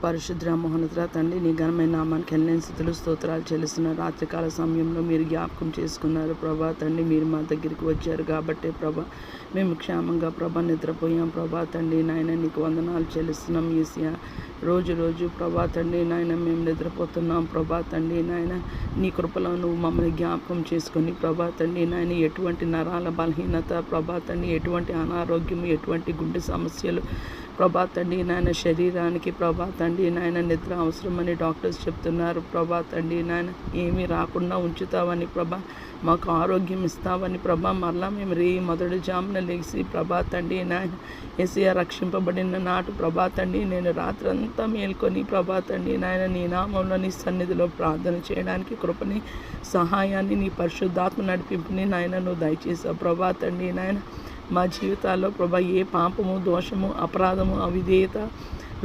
పరిశుద్ర మహోన్నతుల తండ్రి, నీ ఘనమైన నామానికి ఎన్నెన్ని స్థుతులు స్తోత్రాలు చెల్లిస్తున్నారు. రాత్రికాల సమయంలో మీరు జ్ఞాపకం చేసుకున్నారు ప్రభా తండ్రి. మీరు మా దగ్గరికి వచ్చారు కాబట్టి ప్రభా మేము క్షేమంగా ప్రభా నిద్రపోయాం ప్రభా తండ్రి. నాయన నీకు వందనాలు చెల్లిస్తున్నాం యేసయ్యా. రోజు ప్రభా తండ్రి నాయన మేము నిద్రపోతున్నాం ప్రభా తండ్రి. నాయన నీ కృపలో నువ్వు మమ్మల్ని జ్ఞాపకం చేసుకొని ప్రభా తండ్రి నాయన ఎటువంటి నరాల బలహీనత ప్రభా తండ్రి, ఎటువంటి అనారోగ్యం, ఎటువంటి గుండె సమస్యలు ప్రభా తండ్రి నాయన శరీరానికి ప్రభా తండ్రి నాయన నిద్ర అవసరమని డాక్టర్స్ చెప్తున్నారు ప్రభా తండ్రి. నాయన ఏమీ రాకుండా ఉంచుతావని ప్రభా, మాకు ఆరోగ్యం ఇస్తావని ప్రభా, మరలా మేము మొదటి జామున లేచి ప్రభా తండ్రి నాయన యేసయ్యా రక్షింపబడిన నాటు ప్రభా తండ్రి నేను రాత్రంతా మేల్కొని ప్రభా తండ్రి నాయన నీ నామంలో నీ సన్నిధిలో ప్రార్థన చేయడానికి కృపని, సహాయాన్ని, నీ పరిశుద్ధాత్మ నడిపింపుని నాయన నువ్వు దయచేసావు ప్రభా తండ్రి. నాయన మా జీవితాల్లో ప్రభా ఏ పాపము, దోషము, అపరాధము, అవిధేయత,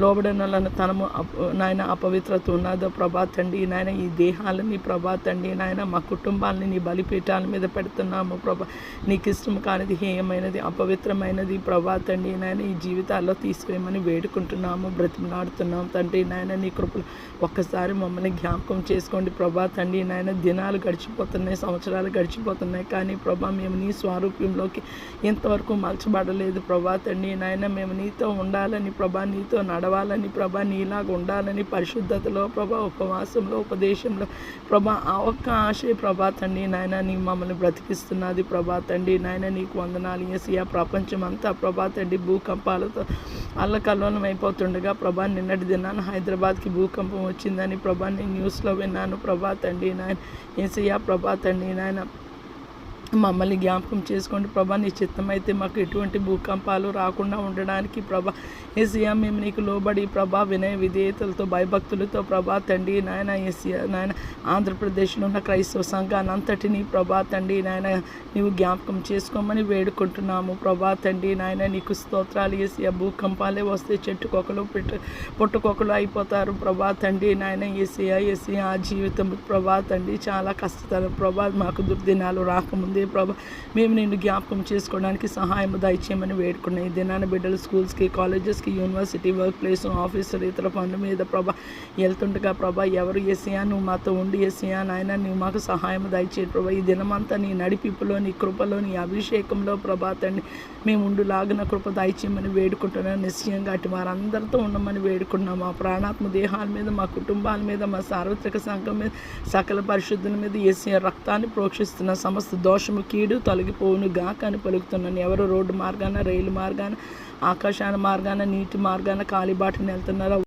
లోబడనతనము నాయన అపవిత్రత ఉన్నదో ప్రభా తండ్రి నాయన ఈ దేహాలని ప్రభా తండ్రి నాయన మా కుటుంబాలని నీ బలిపీఠాల మీద పెడుతున్నాము ప్రభా. నీకు ఇష్టం కానిది, హేయమైనది, అపవిత్రమైనది ప్రభా తండ్రి నాయన ఈ జీవితాల్లో తీసివేయమని వేడుకుంటున్నాము, బ్రతిమలాడుతున్నాము తండ్రి. నాయన నీ కృపలు ఒక్కసారి మమ్మల్ని జ్ఞాపకం చేసుకోండి ప్రభా తండ్రి నాయన. దినాలు గడిచిపోతున్నాయి, సంవత్సరాలు గడిచిపోతున్నాయి, కానీ ప్రభా మేము నీ స్వారూప్యంలోకి ఇంతవరకు మలచబడలేదు ప్రభా తండ్రి నాయన. మేము నీతో ఉండాలని ప్రభా, నీతో నడవాలని ప్రభా, నీలాగా ఉండాలని పరిశుద్ధతలో ప్రభా, ఉపవాసంలో, ఉపదేశంలో ప్రభా ఆ ఒక్క ఆశే ప్రభా తండ్రి నాయన నీ మమ్మల్ని బ్రతికిస్తున్నది ప్రభా తండ్రి నాయన. నీకు వందనాలు యేసయ్యా. ప్రపంచం అంతా ప్రభా తండ్రి భూకంపాలతో అల్లకల్లోలం అయిపోతుండగా ప్రభా నిన్నటి దినాన హైదరాబాద్కి భూకంపం వచ్చిందని ప్రభా నేను న్యూస్లో విన్నాను ప్రభా తండ్రి నాయన యేసయ్యా. ప్రభా తండ్రి నాయన మమ్మల్ని జ్ఞాపకం చేసుకోండి ప్రభా. నీ చిత్తమైతే మాకు ఎటువంటి భూకంపాలు రాకుండా ఉండడానికి ప్రభా యేసయ్యా మేము నీకు లోబడి ప్రభా వినయ విధేయతలతో భయభక్తులతో ప్రభా తండ్రి నాయన యేసయ్యా నాయన ఆంధ్రప్రదేశ్లో ఉన్న క్రైస్తవ సంఘాన్ని అంతటినీ ప్రభా తండ్రి నాయన నీవు జ్ఞాపకం చేసుకోమని వేడుకుంటున్నాము ప్రభా తండ్రి నాయన. నీకు స్తోత్రాలు యేసయ్యా. భూకంపాలే వస్తే చెట్టుకొకలు పుట్టుకొకలు అయిపోతారు ప్రభా తండ్రి నాయన యేసయ్యా. యేసయ్యా ఆ జీవితం ప్రభా తండ్రి చాలా కష్టతరం ప్రభా. మాకు దుర్దినాలు రాకముందే ప్రభా మేము నిన్ను జ్ఞాపకం చేసుకోవడానికి సహాయం దయచేయమని వేడుకున్నాయి. ఈ దినాన బిడ్డలు స్కూల్స్కి, కాలేజెస్కి, యూనివర్సిటీ, వర్క్ ప్లేస్, ఆఫీసులు, ఇతర పనుల మీద ప్రభా వెళ్తుండగా ప్రభా ఎవరు యేసయ్యా నువ్వు మాతో ఉండి యేసయ్యా నాయన నువ్వు మాకు సహాయం దయచేయి ప్రభా. ఈ దినమంతా నీ నడిపిపులో, నీ కృపలో, నీ అభిషేకంలో ప్రభా తండ్రి మేము ఉండులాగిన కృప దయచేయమని వేడుకుంటున్నాను. నిశ్చయంగా అటు వారందరితో ఉండమని వేడుకున్నాము. మా ప్రాణాత్మ దేహాల మీద, మా కుటుంబాల మీద, మా సార్వత్రిక సంఘం మీద, సకల పరిశుద్ధుల మీద యేసయ్యా రక్తాన్ని ప్రోక్షిస్తున్న సమస్త దోషము, కీడు తొలగిపోవును గాక అని పలుకుతున్నాను. ఎవరు రోడ్డు మార్గాన, రైలు మార్గాన, ఆకాశాన మార్గాన, నీటి మార్గాన, కాలిబాటను వెళ్తున్నారో